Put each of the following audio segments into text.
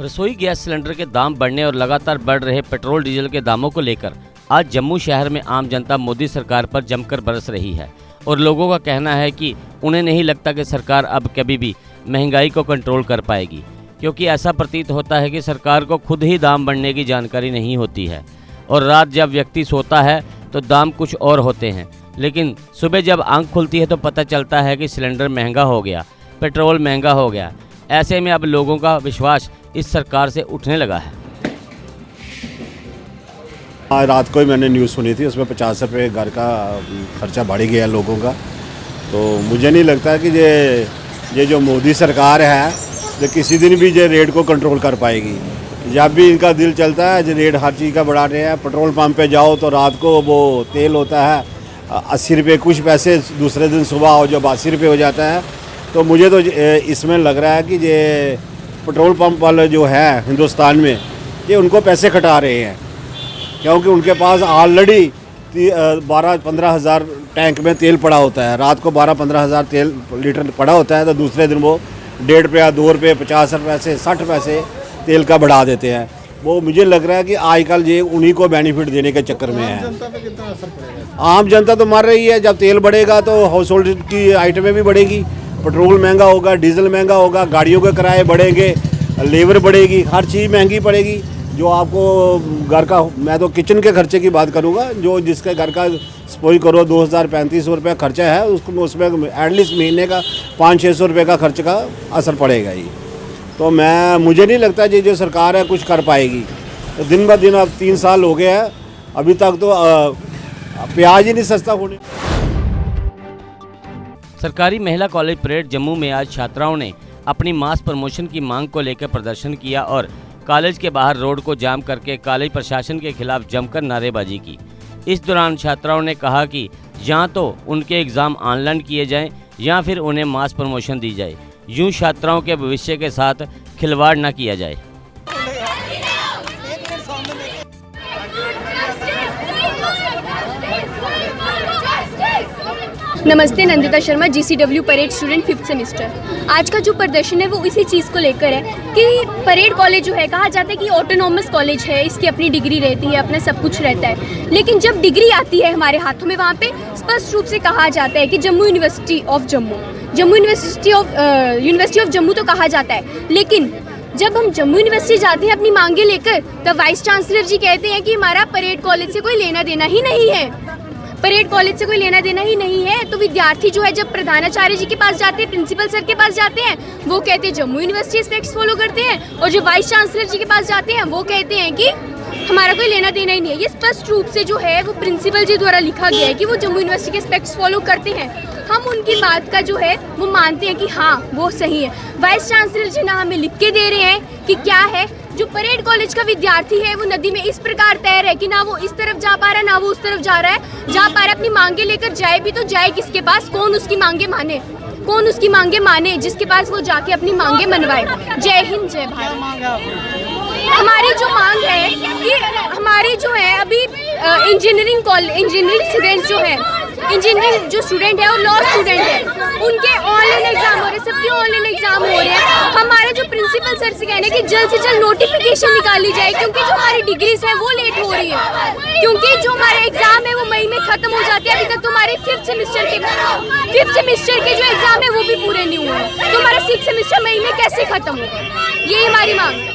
रसोई gas cylinder के दाम बढ़ने और लगातार बढ़ रहे पेट्रोल डीजल के दामों को लेकर आज जम्मू शहर में आम जनता मोदी सरकार पर जमकर बरस रही है और लोगों का कहना है कि उन्हें नहीं लगता कि सरकार अब कभी भी महंगाई को कंट्रोल कर पाएगी, क्योंकि ऐसा प्रतीत होता है कि सरकार को खुद ही दाम बढ़ने की जानकारी नहीं होती है और रात जब व्यक्ति सोता है तो दाम कुछ और होते हैं, लेकिन सुबह जब आंख खुलती है तो पता चलता है कि सिलेंडर महंगा हो गया, पेट्रोल महंगा हो गया। ऐसे में अब लोगों का विश्वास इस सरकार से उठने लगा है। आज रात को ही मैंने न्यूज़ सुनी थी, उसमें 50 रुपये घर का खर्चा बढ़ गया लोगों का। तो मुझे नहीं लगता कि ये जो मोदी सरकार है जो किसी दिन भी ये रेट को कंट्रोल कर पाएगी। जब भी इनका दिल चलता है जो रेट हर चीज़ का बढ़ा रहे हैं। पेट्रोल पंप पे जाओ तो रात को वो तेल होता है 80 रुपये कुछ पैसे, दूसरे दिन सुबह हो जब 80 रुपये हो जाता है। तो मुझे तो इसमें लग रहा है कि ये पेट्रोल पंप वाले जो है हिंदुस्तान में ये उनको पैसे कटा रहे हैं, क्योंकि उनके पास ऑलरेडी 12-15 हज़ार टैंक में तेल पड़ा होता है। रात को 12-15 हज़ार तेल लीटर पड़ा होता है, तो दूसरे दिन वो 1.5 रुपया 2 रुपये 50 पैसे 60 पैसे तेल का बढ़ा देते हैं। वो मुझे लग रहा है कि आजकल ये उन्हीं को बेनिफिट देने के चक्कर में है। जनता पे कितना असर पड़ेगा? आम जनता तो मर रही है। जब तेल बढ़ेगा तो हाउस होल्ड की आइटमें भी बढ़ेगी, पेट्रोल महंगा होगा, डीजल महंगा होगा, गाड़ियों के किराए बढ़ेंगे, लेबर बढ़ेगी, हर चीज़ महंगी पड़ेगी। जो आपको घर का, मैं तो किचन के खर्चे की बात करूँगा, जो जिसके घर का सपोज करो 2035 रुपये खर्चा है, उसको उसमें एटलीस्ट महीने का 500-600 रुपये का खर्च का असर पड़ेगा ही। तो मुझे नहीं लगता ये जो सरकार है कुछ कर पाएगी। तो दिन ब दिन अब 3 साल हो गए हैं, अभी तक तो प्याज ही नहीं सस्ता होने। सरकारी महिला कॉलेज परेड जम्मू में आज छात्राओं ने अपनी मास प्रमोशन की मांग को लेकर प्रदर्शन किया और कॉलेज के बाहर रोड को जाम करके कॉलेज प्रशासन के खिलाफ जमकर नारेबाजी की। इस दौरान छात्राओं ने कहा कि या तो उनके एग्ज़ाम ऑनलाइन किए जाएं या फिर उन्हें मास प्रमोशन दी जाए। यूं छात्राओं के भविष्य के साथ खिलवाड़ न किया जाए। नमस्ते, Nandita Sharma, GCW parade student 5th semester. आज का जो प्रदर्शन है वो इसी चीज़ को लेकर है कि परेड कॉलेज जो है, कहा जाता है कि ऑटोनॉमस कॉलेज है, इसकी अपनी डिग्री रहती है, अपना सब कुछ रहता है, लेकिन जब डिग्री आती है हमारे हाथों में वहाँ पे स्पष्ट रूप से कहा जाता है कि जम्मू यूनिवर्सिटी ऑफ जम्मू तो कहा जाता है, लेकिन जब हम जम्मू यूनिवर्सिटी जाते हैं अपनी मांगे लेकर, तब वाइस चांसलर जी कहते हैं कि हमारा परेड कॉलेज से कोई लेना देना ही नहीं है, परेड कॉलेज से कोई लेना देना ही नहीं है। तो विद्यार्थी जो है जब प्रधानाचार्य जी के पास जाते हैं, प्रिंसिपल सर के पास जाते हैं, वो कहते हैं जम्मू यूनिवर्सिटी स्पेक्ट्स फॉलो करते हैं, और जो वाइस चांसलर जी के पास जाते हैं वो कहते हैं कि हमारा कोई लेना देना ही नहीं है। ये स्पष्ट रूप से जो है वो प्रिंसिपल जी द्वारा लिखा गया है कि वो जम्मू यूनिवर्सिटी के स्पेक्ट्स फॉलो करते हैं। हम उनकी बात का जो है वो मानते हैं कि हाँ वो सही है। वाइस चांसलर जी ना हमें लिख के दे रहे हैं कि क्या है, जो परेड कॉलेज का विद्यार्थी है वो नदी में इस प्रकार तैर है कि ना वो इस तरफ जा पा रहा है ना वो उस तरफ जा रहा है, अपनी मांगे लेकर जाए भी तो जाए किसके पास, कौन उसकी मांगे माने, जिसके पास वो जाके अपनी मांगे मनवाए। जय हिंद, जय भारत। हमारी जो मांग है कि हमारी जो है अभी इंजीनियरिंग स्टूडेंट्स जो है, इंजीनियरिंग जो स्टूडेंट है और लॉ स्टूडेंट है, उनके ऑनलाइन एग्जाम हो रहे हैं, सबके ऑनलाइन एग्जाम हो रहे हैं। हमारे जो प्रिंसिपल सर से कहना है कि जल्द से जल्द नोटिफिकेशन निकाली जाए, क्योंकि जो हमारी डिग्रीज है वो लेट हो रही है, क्योंकि जो हमारे एग्जाम है वो मई में खत्म हो जाते हैं। अभी तक तो हमारे 5th सेमेस्टर के जो एग्जाम है वो भी पूरे नहीं हुए, तो हमारा 6th सेमेस्टर मई में कैसे खत्म होगा, यही हमारी मांग है।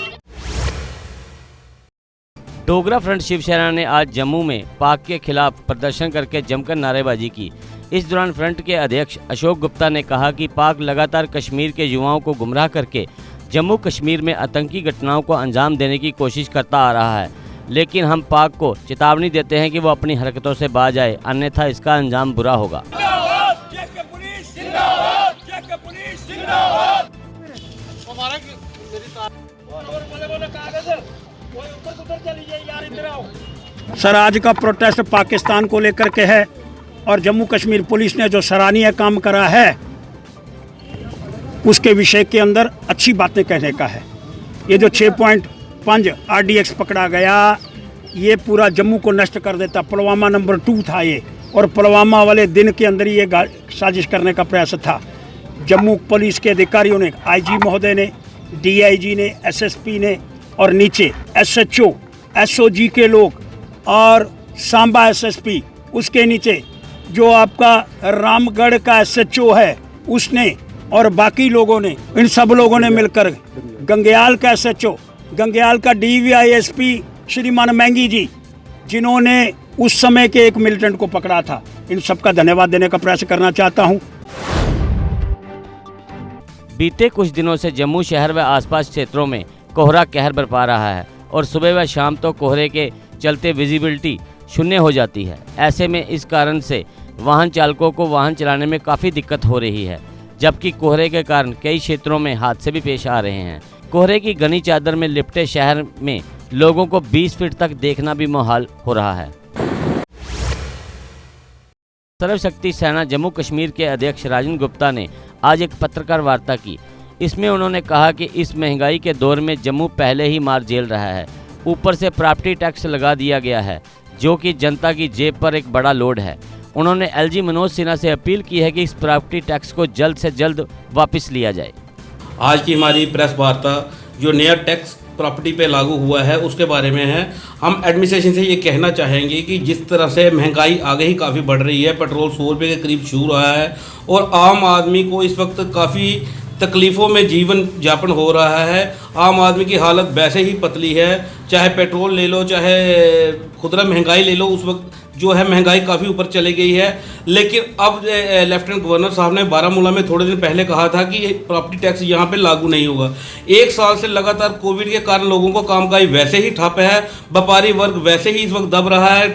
डोगरा फ्रंट शिवसेना ने आज जम्मू में पाक के खिलाफ प्रदर्शन करके जमकर नारेबाजी की। इस दौरान फ्रंट के अध्यक्ष अशोक गुप्ता ने कहा कि पाक लगातार कश्मीर के युवाओं को गुमराह करके जम्मू कश्मीर में आतंकी घटनाओं को अंजाम देने की कोशिश करता आ रहा है, लेकिन हम पाक को चेतावनी देते हैं कि वो अपनी हरकतों से बाज आए, अन्यथा इसका अंजाम बुरा होगा। सर, आज का प्रोटेस्ट पाकिस्तान को लेकर के है और जम्मू कश्मीर पुलिस ने जो सराहनीय काम करा है उसके विषय के अंदर अच्छी बातें कहने का है। ये जो 6.5 RDX पकड़ा गया, ये पूरा जम्मू को नष्ट कर देता। पुलवामा नंबर 2 था ये, और पुलवामा वाले दिन के अंदर ये साजिश करने का प्रयास था। जम्मू पुलिस के अधिकारियों ने, IG महोदय ने DIG ने, SSP ने और नीचे SHO, SOG के लोग और सांबा SSP, उसके नीचे जो आपका रामगढ़ का SHO है उसने और बाकी लोगों ने, इन सब लोगों ने मिलकर गंगयाल का SHO, गंगयाल का DVISP श्रीमान मैंगी जी, जिन्होंने उस समय के एक मिलिटेंट को पकड़ा था, इन सबका धन्यवाद देने का प्रयास करना चाहता हूं। बीते कुछ दिनों से जम्मू शहर व आसपास क्षेत्रों में कोहरा कहर बरपा रहा है और सुबह व शाम तो कोहरे के चलते विजिबिलिटी शून्य हो जाती है। ऐसे में इस कारण से वाहन चालकों को वाहन चलाने में काफ़ी दिक्कत हो रही है, जबकि कोहरे के कारण कई क्षेत्रों में हादसे भी पेश आ रहे हैं। कोहरे की घनी चादर में लिपटे शहर में लोगों को 20 फीट तक देखना भी मुहाल हो रहा है। सर्वशक्ति सेना जम्मू कश्मीर के अध्यक्ष राजन गुप्ता ने आज एक पत्रकार वार्ता की। इसमें उन्होंने कहा कि इस महंगाई के दौर में जम्मू पहले ही मार झेल रहा है, ऊपर से प्रॉपर्टी टैक्स लगा दिया गया है जो कि जनता की जेब पर एक बड़ा लोड है। उन्होंने LG मनोज सिन्हा से अपील की है कि इस प्रॉपर्टी टैक्स को जल्द से जल्द वापस लिया जाए। आज की हमारी प्रेस वार्ता जो नया टैक्स प्रॉपर्टी पे लागू हुआ है उसके बारे में है। हम एडमिनिस्ट्रेशन से ये कहना चाहेंगे कि जिस तरह से महंगाई आगे ही काफ़ी बढ़ रही है, पेट्रोल 100 रुपये के करीब छू रहा है और आम आदमी को इस वक्त काफ़ी तकलीफ़ों में जीवन यापन हो रहा है। आम आदमी की हालत वैसे ही पतली है, चाहे पेट्रोल ले लो चाहे खुदरा महंगाई ले लो, उस वक्त जो है महंगाई काफ़ी ऊपर चली गई है। लेकिन अब लेफ्टिनेंट गवर्नर साहब ने बारामूला में थोड़े दिन पहले कहा था कि प्रॉपर्टी टैक्स यहाँ पे लागू नहीं होगा। एक साल से लगातार कोविड के कारण लोगों को कामकाज वैसे ही ठप है, व्यापारी वर्ग वैसे ही इस वक्त दब रहा है।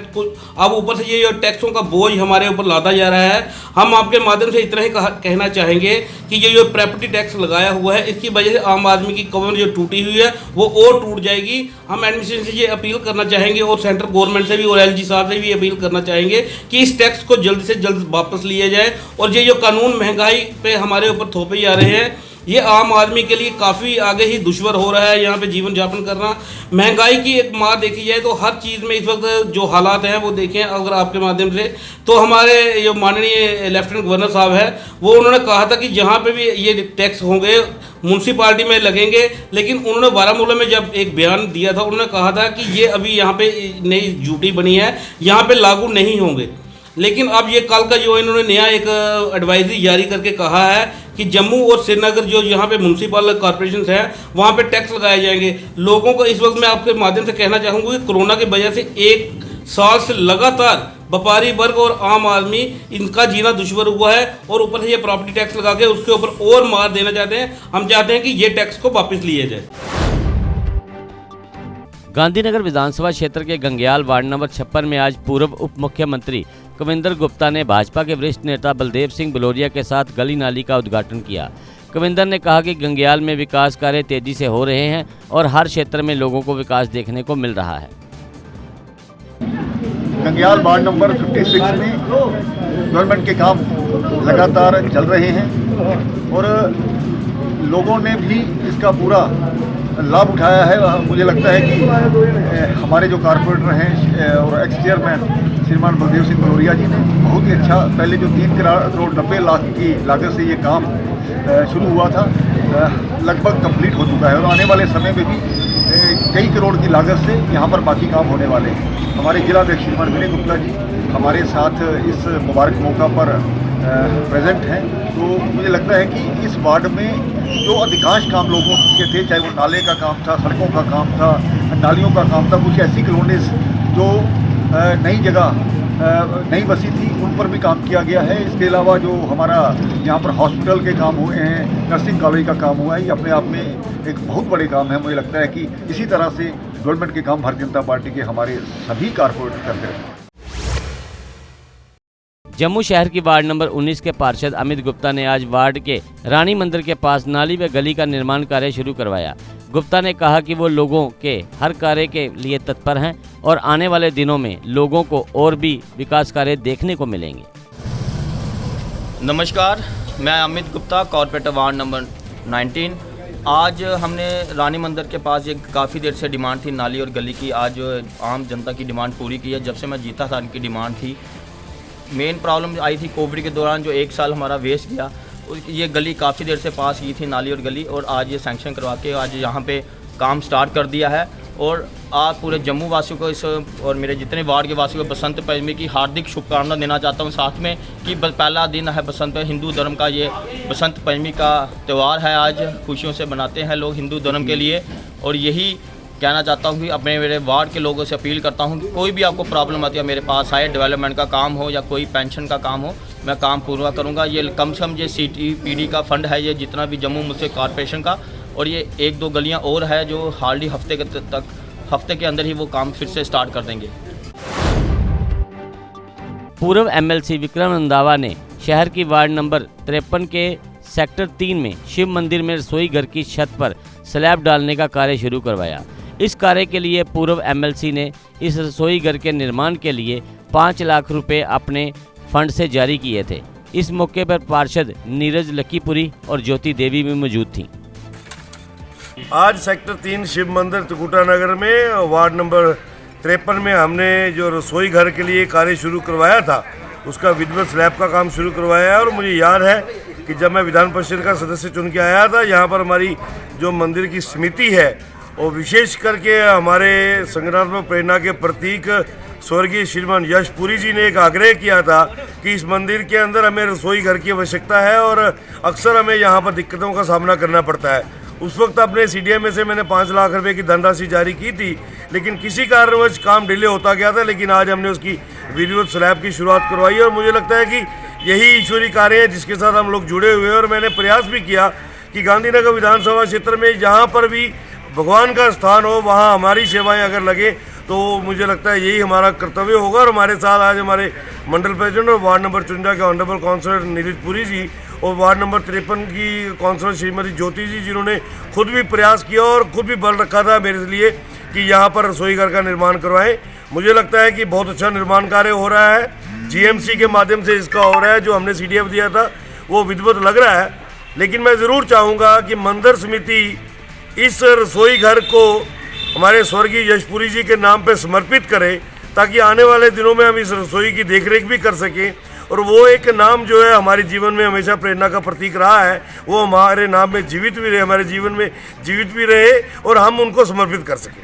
अब ऊपर से ये टैक्सों का बोझ हमारे ऊपर लादा जा रहा है। हम आपके माध्यम से इतना ही कहना चाहेंगे कि ये जो प्रॉपर्टी टैक्स लगाया हुआ है इसकी वजह से आम आदमी की कमर जो टूटी हुई है वो और टूट जाएगी। हम एडमिनिस्ट्रेशन से ये अपील करना चाहेंगे और सेंट्रल गवर्नमेंट से भी और LG साहब से भी अपील करना चाहेंगे कि इस टैक्स को जल्द से जल्द वापस लिया जाए। और ये जो कानून महंगाई पे हमारे ऊपर थोपे जा रहे हैं ये आम आदमी के लिए काफ़ी आगे ही दुश्वार हो रहा है यहाँ पे जीवन यापन करना। महंगाई की एक मार देखी जाए तो हर चीज़ में इस वक्त जो हालात हैं वो देखें अगर आपके माध्यम से, तो हमारे जो माननीय लेफ्टिनेंट गवर्नर साहब है वो उन्होंने कहा था कि जहाँ पे भी ये टैक्स होंगे म्यूनसिपालिटी में लगेंगे। लेकिन उन्होंने बारामूला में जब एक बयान दिया था उन्होंने कहा था कि ये अभी यहाँ पे नई ड्यूटी बनी है, यहाँ पे लागू नहीं होंगे। लेकिन अब ये कल का जो इन्होंने नया एक एडवाइजरी जारी करके कहा है कि जम्मू और श्रीनगर जो यहाँ पे म्यूनसिपल कॉर्पोरेशन हैं वहाँ पे टैक्स लगाए जाएंगे। लोगों को इस वक्त मैं आपके माध्यम से कहना चाहूँगा कि कोरोना की वजह से एक साल से लगातार व्यापारी वर्ग और आम आदमी इनका जीना दुश्वार हुआ है और ऊपर से ये प्रॉपर्टी टैक्स लगा के उसके ऊपर और मार देना चाहते हैं। हम चाहते हैं कि ये टैक्स को वापस लिया जाए। गांधीनगर विधानसभा क्षेत्र के गंगयाल वार्ड नंबर 56 में आज पूर्व उप मुख्यमंत्री कविंदर गुप्ता ने भाजपा के वरिष्ठ नेता बलदेव सिंह बलोरिया के साथ गली नाली का उद्घाटन किया। कविंदर ने कहा कि गंगयाल में विकास कार्य तेजी से हो रहे हैं और हर क्षेत्र में लोगों को विकास देखने को मिल रहा है। गंगयाल वार्ड नंबर 56 में गवर्नमेंट के काम लगातार चल रहे हैं और लोगों ने भी इसका पूरा लाभ उठाया है। मुझे लगता है कि हमारे जो कारपोरेटर हैं और एक्स चेयरमैन श्रीमान बलदेव सिंह बलोरिया जी ने बहुत ही अच्छा, पहले जो 3 करोड़ 90 लाख की लागत से ये काम शुरू हुआ था लगभग कंप्लीट हो चुका है और आने वाले समय में भी कई करोड़ की लागत से यहाँ पर बाकी काम होने वाले हैं। हमारे जिलाध्यक्ष श्रीमान विनय गुप्ता जी हमारे साथ इस मुबारक मौका पर प्रेजेंट हैं। तो मुझे लगता है कि इस वार्ड में जो अधिकांश काम लोगों के थे, चाहे वो नाले का काम था, सड़कों का काम था, नालियों का काम था, कुछ ऐसी कॉलोनीज जो नई जगह नई बसी थी उन पर भी काम किया गया है। इसके अलावा जो हमारा यहाँ पर हॉस्पिटल के काम हुए हैं, नर्सिंग कॉलेज का काम हुआ है, ये अपने आप में एक बहुत बड़े काम है। मुझे लगता है कि इसी तरह से गवर्नमेंट के काम भारतीय जनता पार्टी के हमारे सभी कारपोरेटर करते हैं। जम्मू शहर की वार्ड नंबर 19 के पार्षद अमित गुप्ता ने आज वार्ड के रानी मंदिर के पास नाली व गली का निर्माण कार्य शुरू करवाया। गुप्ता ने कहा कि वो लोगों के हर कार्य के लिए तत्पर हैं और आने वाले दिनों में लोगों को और भी विकास कार्य देखने को मिलेंगे। नमस्कार, मैं Amit Gupta, corporator ward number 19। आज हमने रानी मंदिर के पास एक काफ़ी देर से डिमांड थी नाली और गली की, आज आम जनता की डिमांड पूरी की है। जब से मैं जीता था इनकी डिमांड थी। मेन प्रॉब्लम आई थी कोविड के दौरान, जो 1 साल हमारा वेस्ट गया। ये गली काफ़ी देर से पास की थी, नाली और गली, और आज ये सैंक्शन करवा के आज यहाँ पे काम स्टार्ट कर दिया है। और आज पूरे जम्मू वासियों को इस और मेरे जितने वार्ड के वासियों को बसंत पंचमी की हार्दिक शुभकामना देना चाहता हूँ। साथ में कि पहला दिन है बसंत, हिंदू धर्म का ये बसंत पंचमी का त्यौहार है, आज खुशियों से मनाते हैं लोग हिंदू धर्म के लिए। और यही कहना चाहता हूँ कि अपने मेरे वार्ड के लोगों से अपील करता हूँ कि कोई भी आपको प्रॉब्लम आती है मेरे पास आए, डेवलपमेंट का काम हो या कोई पेंशन का काम हो, मैं काम पूरा करूँगा। ये कम से कम ये CTPD का फंड है, ये जितना भी जम्मू मुझसे कॉरपोरेशन का, और ये 1-2 गलियाँ और है जो हार्डली हफ्ते के अंदर ही वो काम फिर से स्टार्ट कर देंगे। पूर्व MLC विक्रम रंधावा ने शहर की वार्ड नंबर 53 के सेक्टर 3 में शिव मंदिर में रसोई घर की छत पर स्लैब डालने का कार्य शुरू करवाया। इस कार्य के लिए पूर्व MLC ने इस रसोई घर के निर्माण के लिए 5 लाख रुपए अपने फंड से जारी किए थे। इस मौके पर पार्षद नीरज लकीपुरी और ज्योति देवी भी मौजूद थीं। आज सेक्टर 3 शिव मंदिर त्रिकुटा नगर में वार्ड नंबर 53 में हमने जो रसोई घर के लिए कार्य शुरू करवाया था, उसका विधिवत स्लैब का काम शुरू करवाया है। और मुझे याद है कि जब मैं विधान परिषद का सदस्य चुन के आया था, यहाँ पर हमारी जो मंदिर की समिति है, और विशेष करके हमारे संगठनात्मक प्रेरणा के प्रतीक स्वर्गीय श्रीमान यश पुरी जी ने एक आग्रह किया था कि इस मंदिर के अंदर हमें रसोई घर की आवश्यकता है और अक्सर हमें यहाँ पर दिक्कतों का सामना करना पड़ता है। उस वक्त अपने CDMA से मैंने 5 लाख रुपए की धनराशि जारी की थी, लेकिन किसी कारणवश काम डिले होता गया था। लेकिन आज हमने उसकी विधिवत स्लैब की शुरुआत करवाई और मुझे लगता है कि यही ईश्वरीय कार्य है जिसके साथ हम लोग जुड़े हुए हैं। और मैंने प्रयास भी किया कि गांधीनगर विधानसभा क्षेत्र में जहाँ पर भी भगवान का स्थान हो, वहाँ हमारी सेवाएँ अगर लगे तो मुझे लगता है यही हमारा कर्तव्य होगा। और हमारे साथ आज हमारे मंडल प्रेसिडेंट और वार्ड नंबर 54 के ऑनरेबल काउंसलर नीरज पुरी जी और वार्ड नंबर 53 की काउंसलर श्रीमती ज्योति जी, जिन्होंने खुद भी प्रयास किया और खुद भी बल रखा था मेरे लिए कि यहाँ पर रसोई घर का निर्माण करवाएं। मुझे लगता है कि बहुत अच्छा निर्माण कार्य हो रहा है, GMC के माध्यम से इसका हो रहा है। जो हमने CDF दिया था वो विधिवत लग रहा है, लेकिन मैं ज़रूर चाहूँगा कि मंदिर समिति इस रसोई घर को हमारे स्वर्गीय यशपुरी जी के नाम पे समर्पित करे, ताकि आने वाले दिनों में हम इस रसोई की देखरेख भी कर सकें। और वो एक नाम जो है हमारे जीवन में हमेशा प्रेरणा का प्रतीक रहा है, वो हमारे नाम में जीवित भी रहे, हमारे जीवन में जीवित भी रहे और हम उनको समर्पित कर सकें।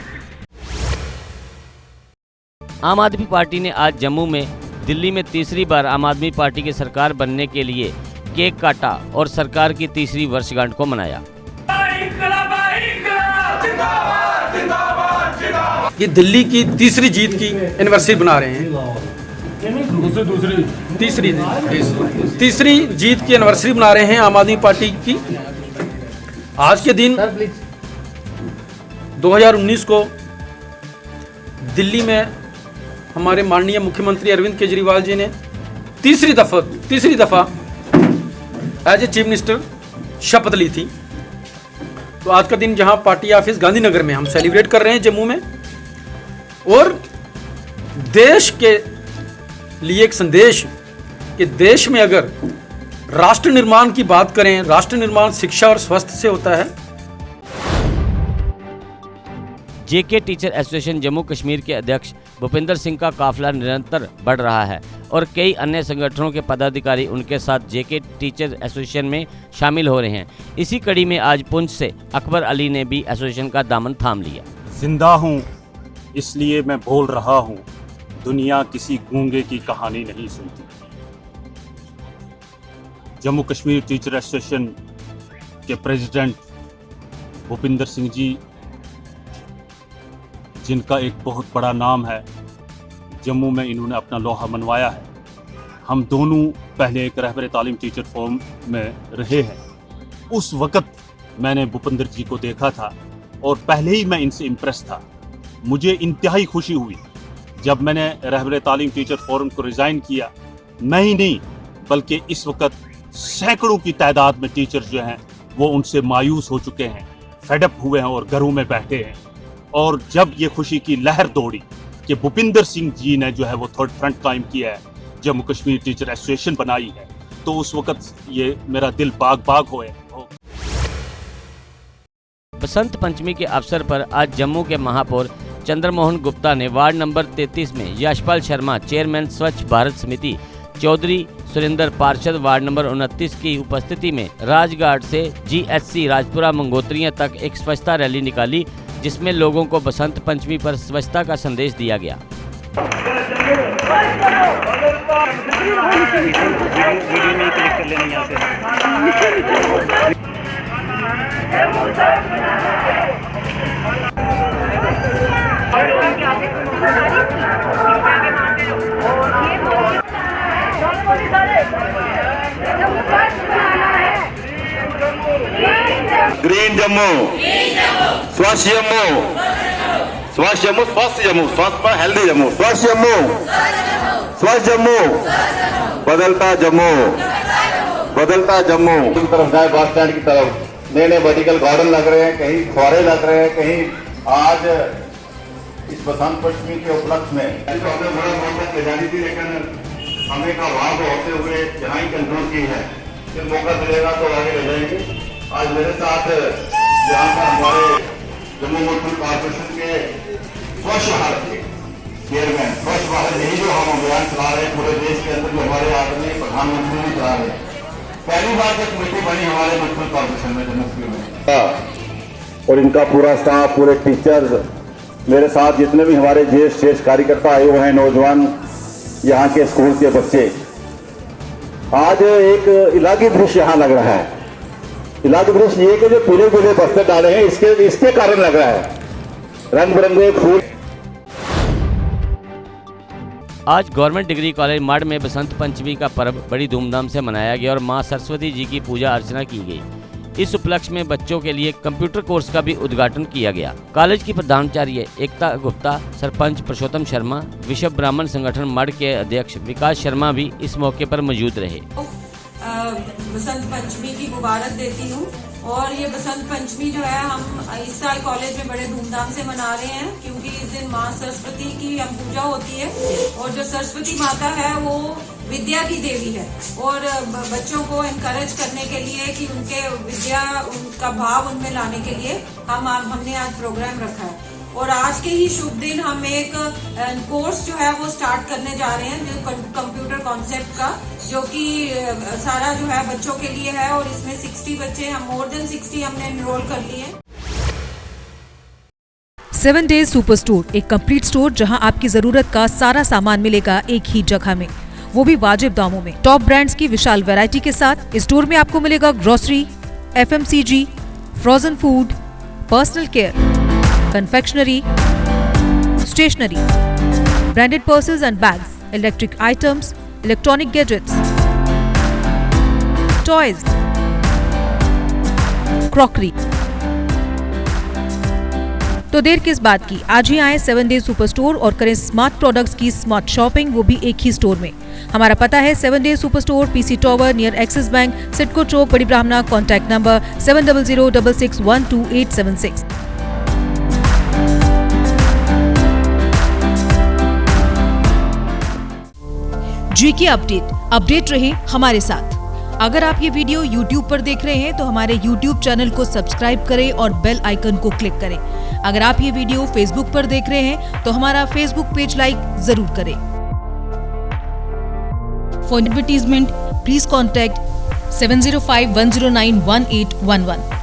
आम आदमी पार्टी ने आज जम्मू में दिल्ली में तीसरी बार आम आदमी पार्टी की सरकार बनने के लिए केक काटा और सरकार की तीसरी वर्षगांठ को मनाया। ये दिल्ली की तीसरी जीत की एनिवर्सरी बना रहे हैं। तीसरी जीत की एनिवर्सरी बना रहे हैं आम आदमी पार्टी की। आज के दिन 2019 को दिल्ली में हमारे माननीय मुख्यमंत्री अरविंद केजरीवाल जी ने तीसरी दफा एज ए चीफ मिनिस्टर शपथ ली थी। तो आज का दिन जहां पार्टी ऑफिस गांधीनगर में हम सेलिब्रेट कर रहे हैं जम्मू में, और देश के लिए एक संदेश कि देश में अगर राष्ट्र निर्माण की बात करें, राष्ट्र निर्माण शिक्षा और स्वास्थ्य से होता है। JK teacher association Jammu Kashmir के अध्यक्ष भूपिंदर सिंह का काफिला निरंतर बढ़ रहा है और कई अन्य संगठनों के पदाधिकारी उनके साथ JK टीचर एसोसिएशन में शामिल हो रहे हैं। इसी कड़ी में आज पुंछ से अकबर अली ने भी एसोसिएशन का दामन थाम लिया। जिंदा हूँ इसलिए मैं बोल रहा हूँ, दुनिया किसी गूंगे की कहानी नहीं सुनती। जम्मू कश्मीर टीचर एसोसिएशन के प्रेसिडेंट भूपिंदर सिंह जी, जिनका एक बहुत बड़ा नाम है, जम्मू में इन्होंने अपना लोहा मनवाया है। हम दोनों पहले एक रहबर तालीम टीचर फोरम में रहे हैं। उस वक़्त मैंने भूपिंदर जी को देखा था और पहले ही मैं इनसे इम्प्रेस था। मुझे इंतहाई खुशी हुई जब मैंने रहबर तालीम टीचर फोरम को रिज़ाइन किया। मैं ही नहीं बल्कि इस वक्त सैकड़ों की तादाद में टीचर्स जो हैं वो उनसे मायूस हो चुके हैं, फेडअप हुए हैं और घरों में बैठे हैं। और जब ये खुशी की लहर दौड़ी कि भूपिंदर सिंह जी ने जो है वो थर्ड फ्रंट कायम किया है, जम्मू कश्मीर टीचर एसोसिएशन बनाई है, तो उस वक्त ये मेरा दिल बाग बाग होए। बसंत पंचमी के अवसर पर आज जम्मू के महापौर चंद्रमोहन गुप्ता ने वार्ड नंबर 33 में यशपाल शर्मा, चेयरमैन स्वच्छ भारत समिति, चौधरी सुरेंद्र पार्षद वार्ड नंबर 29 की उपस्थिति में राजघाट से GHC राजपुरा मंगोत्रियां तक एक स्वच्छता रैली निकाली, जिसमें लोगों को बसंत पंचमी पर स्वच्छता का संदेश दिया गया। ग्रीन जम्मू, स्वच्छ जम्मू, स्वच्छ जम्मू, स्वस्थ जम्मू, स्वस्थ पर हेल्दी जम्मू, स्वच्छ जम्मू, स्वच्छ जम्मू, बदलता जम्मू, बदलता जम्मू। की तरफ जाए बस स्टैंड की तरफ, नए नए वर्टिकल गार्डन लग रहे हैं, कहीं फुहारे लग रहे हैं, कहीं आज इस बसंत पंचमी के उपलक्ष्य में हमने बड़ा मौका ले जानी थी, लेकिन हमें का वहां को होते हुए यहाँ ही कंट्रोल की है। फिर मौका मिलेगा तो आगे ले जाएंगे। आज मेरे साथ यहाँ पर हमारे जम्मू म्यूनसिपल कॉर्पोरेशन के स्वच्छ भारत के चेयरमैन, स्वच्छ भारत यही जो हम अभियान चला रहे हैं पूरे देश के अंदर, जो हमारे आदरणीय प्रधानमंत्री भी चला रहे हैं। पहली बार जब कमेटी बनी हमारे म्यूनसिपल कॉर्पोरेशन में जम्मू में, और इनका पूरा स्टाफ, पूरे टीचर्स, मेरे साथ जितने भी हमारे ज्येष्ठ कार्यकर्ता आए हुए हैं, नौजवान, यहाँ के स्कूल के बच्चे, आज एक इलाही दृश्य यहाँ लग रहा है। इलाही दृश्य ये कि जो पीले पीले बस्ते डाले हैं, इसके कारण लग रहा है, रंग बिरंगे फूल। आज गवर्नमेंट डिग्री कॉलेज मड में बसंत पंचमी का पर्व बड़ी धूमधाम से मनाया गया और मां सरस्वती जी की पूजा अर्चना की गई। इस उपलक्ष्य में बच्चों के लिए कंप्यूटर कोर्स का भी उद्घाटन किया गया। कॉलेज की प्रधानाचार्य एकता गुप्ता, सरपंच पुरुषोत्तम शर्मा, विश्व ब्राह्मण संगठन मड के अध्यक्ष विकास शर्मा भी इस मौके पर मौजूद रहे। बसंत पंचमी की मुबारक देती हूँ। और ये बसंत पंचमी जो है हम इस साल कॉलेज में बड़े धूमधाम से मना रहे हैं, क्योंकि इस दिन माँ सरस्वती की हम पूजा होती है। और जो सरस्वती माता है वो विद्या की देवी है, और बच्चों को एनकरेज करने के लिए कि उनके विद्या का भाव उनमें लाने के लिए हमने आज प्रोग्राम रखा है। और आज के ही शुभ दिन हम एक कोर्स जो है वो स्टार्ट करने जा रहे हैं, जो कंप्यूटर कॉन्सेप्ट का, जो कि सारा जो है बच्चों के लिए है। और इसमें 60 बच्चे, हम मोर देन 60 हमने एनरोल कर लिए हैं। 7 डेज सुपर स्टोर, एक कंप्लीट स्टोर जहां आपकी जरूरत का सारा सामान मिलेगा एक ही जगह में, वो भी वाजिब दामों में। टॉप ब्रांड्स की विशाल वैरायटी के साथ इस स्टोर में आपको मिलेगा grocery, FMCG, frozen food, personal care, confectionery, stationery, branded purses and bags, electric items, electronic gadgets, toys, crockery। तो देर किस बात की, आज ही आए 7 डेज सुपर स्टोर और करें स्मार्ट प्रोडक्ट्स की स्मार्ट शॉपिंग, वो भी एक ही स्टोर में। हमारा पता है 7 days super store, PC tower near Axis Bank, Cidco चौक, Bari Brahmana. Contact number 7006612876। GK update रहे हमारे साथ। अगर आप ये वीडियो YouTube पर देख रहे हैं तो हमारे YouTube चैनल को सब्सक्राइब करें और बेल आइकन को क्लिक करें। अगर आप ये वीडियो Facebook पर देख रहे हैं तो हमारा Facebook पेज लाइक जरूर करें। For advertisement please contact 7051091811।